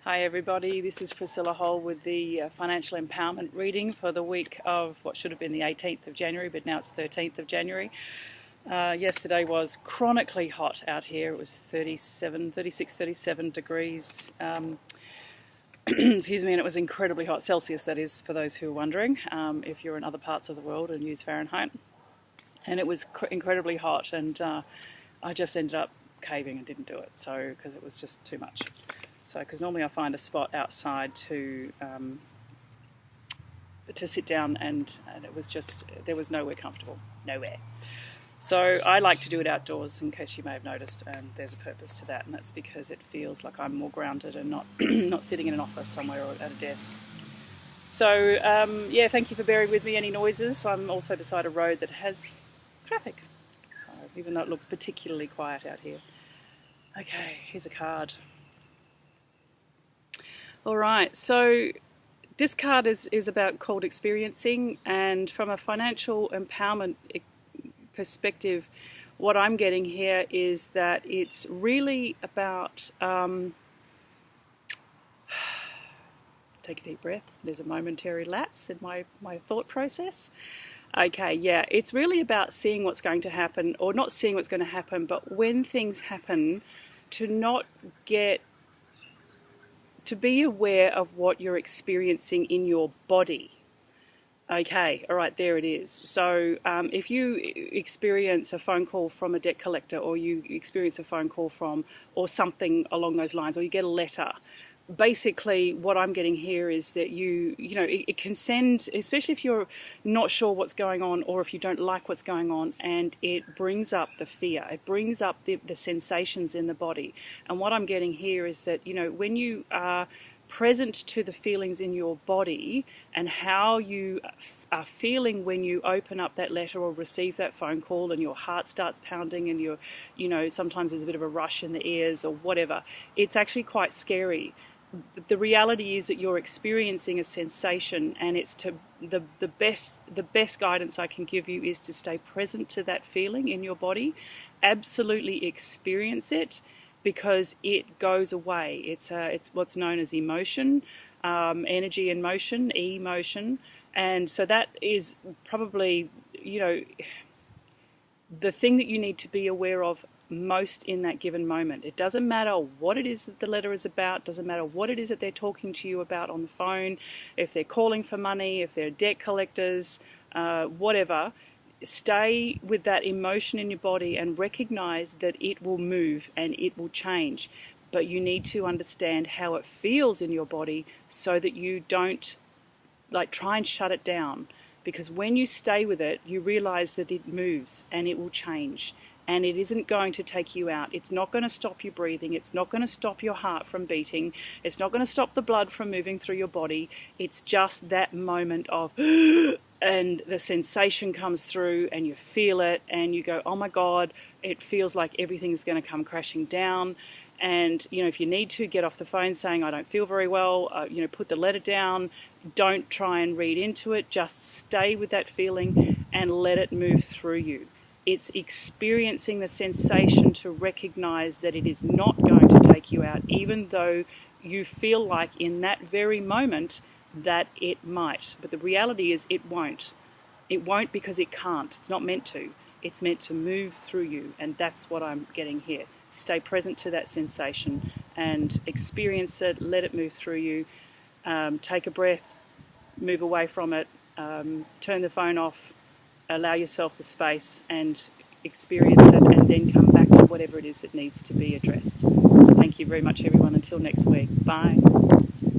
Hi everybody, this is Priscilla Hole with the financial empowerment reading for the week of what should have been the 18th of January, but now it's 13th of January. Yesterday was chronically hot out here. It was 36, 37 degrees, excuse me, and it was incredibly hot, Celsius that is, for those who are wondering, if you're in other parts of the world and use Fahrenheit. And it was incredibly hot, and I just ended up caving and didn't do it, so because it was just too much. So, because normally I find a spot outside to sit down, and it was just, there was nowhere comfortable, nowhere. So I like to do it outdoors, in case you may have noticed, and there's a purpose to that, and that's because it feels like I'm more grounded and not not sitting in an office somewhere or at a desk. So yeah, thank you for bearing with me. Any noises? I'm also beside a road that has traffic, so even though it looks particularly quiet out here. Okay, here's a card. All right, so this card is about called experiencing, and from a financial empowerment perspective, what I'm getting here is that it's really about, take a deep breath, there's a momentary lapse in my thought process. Okay, yeah, it's really about seeing what's going to happen, or not seeing what's going to happen, but when things happen, to be aware of what you're experiencing in your body. Okay, all right, there it is. So if you experience a phone call from a debt collector, or you experience a phone call from, or something along those lines, or you get a letter, basically what I'm getting here is that you know, it can send, especially if you're not sure what's going on, or if you don't like what's going on, and it brings up the fear, it brings up the sensations in the body. And what I'm getting here is that, you know, when you are present to the feelings in your body and how you are feeling when you open up that letter or receive that phone call, and your heart starts pounding, and you're, you know, sometimes there's a bit of a rush in the ears or whatever, it's actually quite scary. The reality is that you're experiencing a sensation, and it's to the best guidance I can give you is to stay present to that feeling in your body. Absolutely experience it, because it goes away. It's what's known as emotion, energy in motion, emotion, and so that is probably, you know, the thing that you need to be aware of most in that given moment. It doesn't matter what it is that the letter is about, doesn't matter what it is that they're talking to you about on the phone, if they're calling for money, if they're debt collectors, whatever. Stay with that emotion in your body and recognize that it will move and it will change, but you need to understand how it feels in your body so that you don't try and shut it down, because when you stay with it, you realize that it moves and it will change. And it isn't going to take you out. It's not going to stop you breathing. It's not going to stop your heart from beating. It's not going to stop the blood from moving through your body. It's just that moment of, and the sensation comes through, and you feel it, and you go, oh my God, it feels like everything's going to come crashing down. And, you know, if you need to, get off the phone saying, I don't feel very well, you know, put the letter down. Don't try and read into it. Just stay with that feeling and let it move through you. It's experiencing the sensation to recognize that it is not going to take you out, even though you feel like in that very moment that it might. But the reality is it won't. It won't, because it can't. It's not meant to. It's meant to move through you, and that's what I'm getting here. Stay present to that sensation and experience it, let it move through you. Take a breath, move away from it, turn the phone off, allow yourself the space and experience it, and then come back to whatever it is that needs to be addressed. Thank you very much, everyone. Until next week. Bye.